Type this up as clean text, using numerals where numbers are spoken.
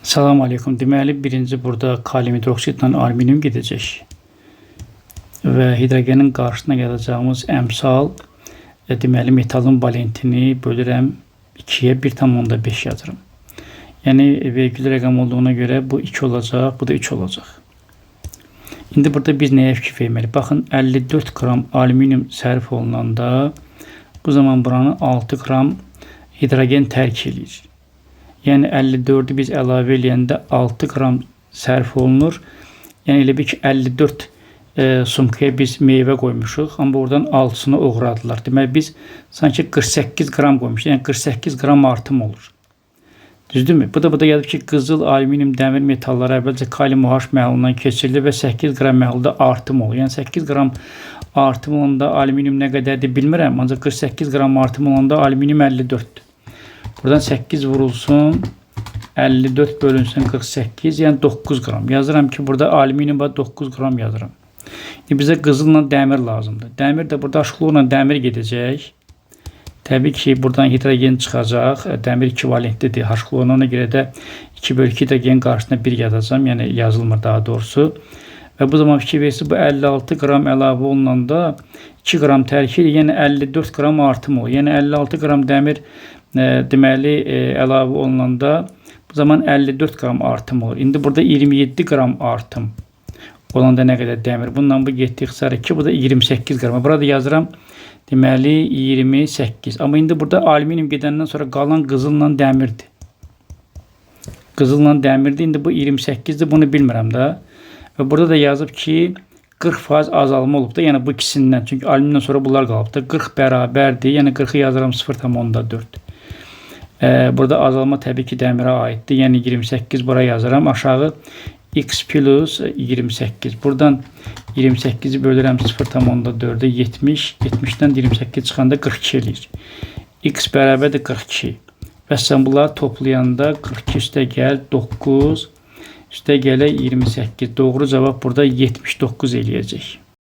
Salam aleykum. Deməli, birinci burada kalium hidroksidlə alüminium gedəcək və hidrogenin qarşısına yazacağımız əmsal deməli metalın valentini bölürəm 2-yə 1,5 yazırım. Yəni vergül rəqəm olduğuna görə bu 2 olacaq, bu da 3 olacaq. İndi burada biz nəyə fikir verməliyik? Baxın, 54 qram alüminium sərf olunanda bu zaman buranı 6 qram hidrogen tərk edir. Yəni 54'ü biz əlavə eləyəndə 6 qram sərf olunur. Yəni elə bir ki 54 sumkaya biz meyvə qoymuşuq, amma oradan 6'sını oğradılar. Demək biz sanki 48 qram qoymuşuq. Yəni 48 qram artım olur. Düzdürmü? Bu da yazıb ki qızıl, alüminium, dəmir metalları əvvəlcə kalium OH məhlulundan keçirilir və 8 qram məhlulda artım olur. Yəni 8 qram artım olanda alüminium nə qədərdir bilmirəm, ancaq 48 qram artım olanda alüminium 54'dür. Buradan 8 vurulsun, 54 bölünsün 48, yəni 9 qram. Yazıram ki, burada alüminium'a 9 qram yazıram. Bizə qızılla dəmir lazımdır. Dəmir də burada aşıqlıqla dəmir gedəcək. Təbii ki, buradan hidrogen çıxacaq. Dəmir 2 valentlidir. Aşıqlığına ona görə də 2/2 hidrogen qarşısına 1 yazacağım. Yəni yazılmır daha doğrusu. Və bu zaman fikir versin, bu 56 qram əlavə olunanda 2 qram tərk edir. Yəni 54 qram artım olur. Yəni 56 qram dəmir deməli əlavə olunanda bu zaman 54 qram artım olur. İndi burada 27 qram artım olanda nə qədər dəmir? Bundan bu getdi ixtisara 2, bu da 28 qram. Burada yazıram deməli 28. Amma indi burada alüminium gedəndən sonra qalan qızılla dəmirdir. Qızılla dəmirdir. İndi bu 28'dir. Bunu bilmirəm də. Və burada da yazıb ki 40% azalma olub da. Yəni bu ikisindən. Çünki alüminiumdan sonra bunlar qalıb da. 40 bərabərdir. Yəni 40'ı yazıram 0,4. Burada azalma təbii ki dəmirə aiddir. Yəni 28 bura yazıram. Aşağı x plus 28. Buradan 28'i bölürəm 0,4'e 70. 70'dən 28 çıxanda 42 eləyir. X bərabərdir 42. Və sən bunları toplayanda 42 üstə gəl 9. Üstə gələ 28. Doğru cavab burada 79 eləyəcək.